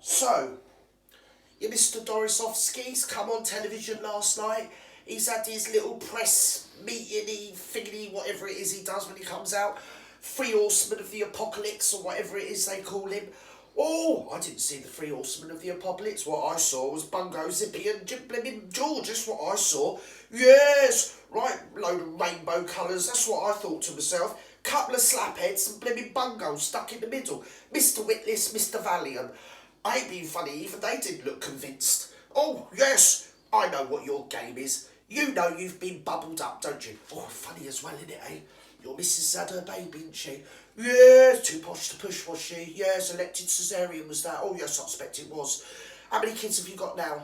So, your Mr. Dorisovsky's come on television last night. He's had his little press meeting, thingy, whatever it is he does when he comes out. Three Horsemen of the Apocalypse, or whatever it is they call him. Oh, I didn't see the Three Horsemen of the Apocalypse. What I saw was Bungo, Zippy and Blimmin' George. That's what I saw. Yes, right, load of rainbow colours. That's what I thought to myself. Couple of slapheads and Blimmin' Bungo stuck in the middle. Mr. Witless, Mr. Valiant. I ain't being funny, even they didn't look convinced. Oh, yes, I know what your game is. You know you've been bubbled up, don't you? Oh, funny as well, innit, eh? Your missus had her baby, didn't she? Yes, too posh to push, was she? Yes, elected cesarean was that. Oh, yes, I expect it was. How many kids have you got now?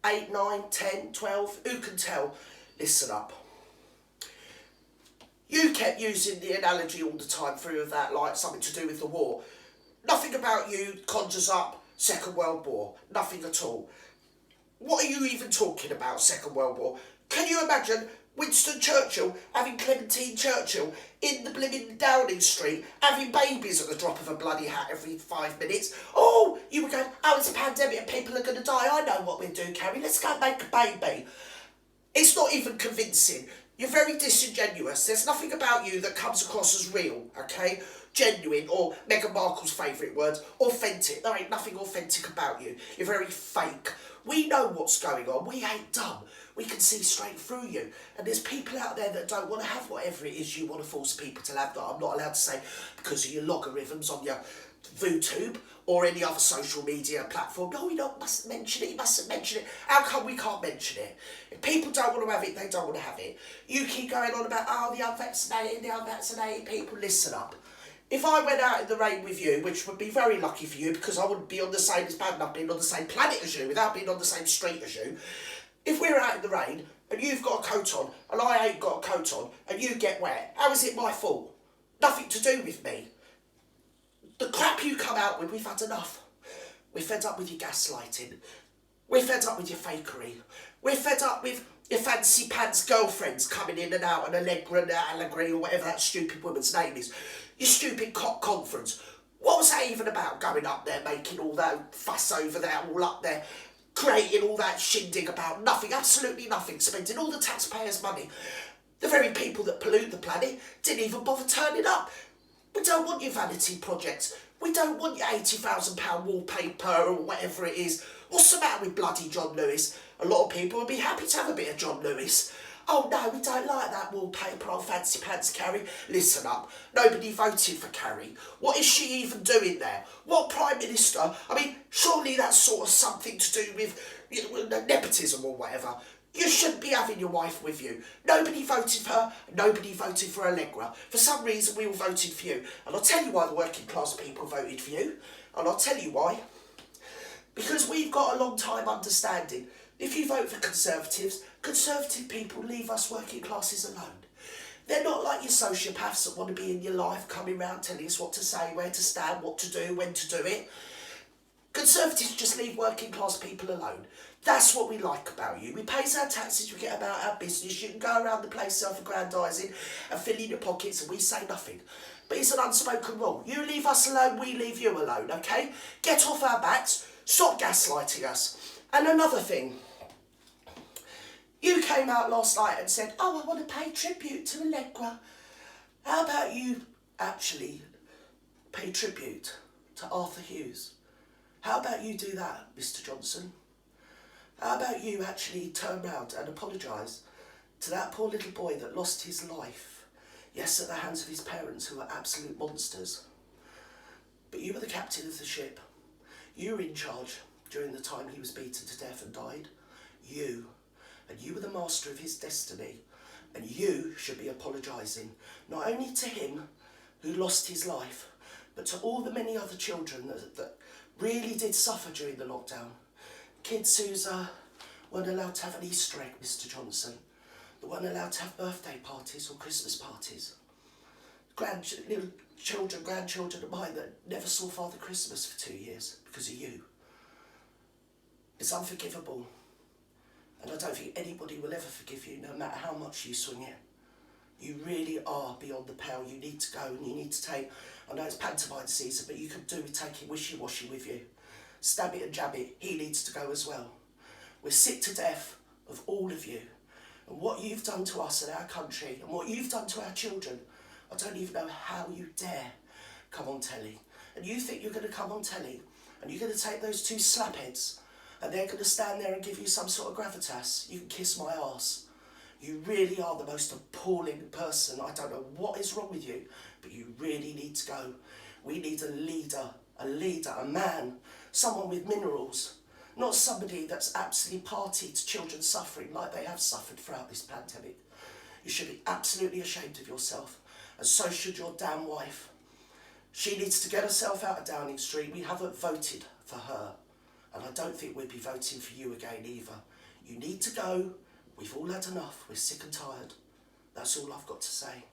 8, 9, 10, 12? Who can tell? Listen up. You kept using the analogy all the time through of that, like something to do with the war. Nothing about you conjures up Second World War. Nothing at all. What are you even talking about, Second World War? Can you imagine Winston Churchill having Clementine Churchill in the blimmin' Downing Street, having babies at the drop of a bloody hat every 5 minutes? Oh, you were going, oh, it's a pandemic and people are going to die. I know what we'll do, Carrie. Let's go and make a baby. It's not even convincing. You're very disingenuous. There's nothing about you that comes across as real, okay? Genuine, or Meghan Markle's favourite word, authentic. There ain't nothing authentic about you. You're very fake. We know what's going on. We ain't dumb. We can see straight through you. And there's people out there that don't want to have whatever it is you want to force people to have that I'm not allowed to say because of your logarithms on your VooTube or any other social media platform. No, mustn't mention it, you mustn't mention it. How come we can't mention it? If people don't want to have it, they don't want to have it. You keep going on about, oh, the unvaccinated people. Listen up. If I went out in the rain with you, which would be very lucky for you because I wouldn't be on the same, it's bad enough being on the same planet as you without being on the same street as you. If we're out in the rain and you've got a coat on and I ain't got a coat on and you get wet, how is it my fault? Nothing to do with me. The crap you come out with, we've had enough. We're fed up with your gaslighting. We're fed up with your fakery. We're fed up with your fancy pants girlfriends coming in and out and Allegri or whatever that stupid woman's name is. Your stupid cock conference. What was that even about, going up there, making all that fuss over there, all up there, creating all that shindig about nothing, absolutely nothing, spending all the taxpayers' money. The very people that pollute the planet didn't even bother turning up. We don't want your vanity projects. We don't want your £80,000 wallpaper or whatever it is. What's the matter with bloody John Lewis? A lot of people would be happy to have a bit of John Lewis. Oh no, we don't like that wallpaper on Fancy Pants Carrie. Listen up, nobody voted for Carrie. What is she even doing there? What Prime Minister? I mean, surely that's sort of something to do with nepotism or whatever. You shouldn't be having your wife with you. Nobody voted for her, nobody voted for Allegra. For some reason we all voted for you. And I'll tell you why the working class people voted for you. And I'll tell you why. Because we've got a long time understanding. If you vote for Conservatives, Conservative people leave us working classes alone. They're not like your sociopaths that want to be in your life, coming round telling us what to say, where to stand, what to do, when to do it. Conservatives just leave working class people alone. That's what we like about you. We pay our taxes, we get about our business. You can go around the place self-aggrandising and filling your pockets and we say nothing. But it's an unspoken rule. You leave us alone, we leave you alone, okay? Get off our backs, stop gaslighting us. And another thing. You came out last night and said, oh, I want to pay tribute to Allegra. How about you actually pay tribute to Arthur Hughes? How about you do that, Mr. Johnson? How about you actually turn round and apologise to that poor little boy that lost his life, yes, at the hands of his parents who were absolute monsters. But you were the captain of the ship. You were in charge during the time he was beaten to death and died. You. And you were the master of his destiny. And you should be apologising, not only to him who lost his life, but to all the many other children that really did suffer during the lockdown. Kids who weren't allowed to have an Easter egg, Mr. Johnson. That weren't allowed to have birthday parties or Christmas parties. Little children, grandchildren of mine that never saw Father Christmas for 2 years because of you. It's unforgivable. And I don't think anybody will ever forgive you, no matter how much you swing it. You really are beyond the pale. You need to go and you need to take, I know it's pantomime season, but you could do with taking wishy-washy with you. stab it and jab it, he needs to go as well. We're sick to death of all of you and what you've done to us and our country and what you've done to our children. I don't even know how you dare come on telly. And you think you're going to come on telly and you're going to take those two slapheads and they're going to stand there and give you some sort of gravitas? You can kiss my arse. You really are the most appalling person. I don't know what is wrong with you, but you really need to go. We need a leader, a man, someone with minerals, not somebody that's absolutely party to children suffering like they have suffered throughout this pandemic. You should be absolutely ashamed of yourself, and so should your damn wife. She needs to get herself out of Downing Street. We haven't voted for her, and I don't think we'll be voting for you again either. You need to go. We've all had enough. We're sick and tired. That's all I've got to say.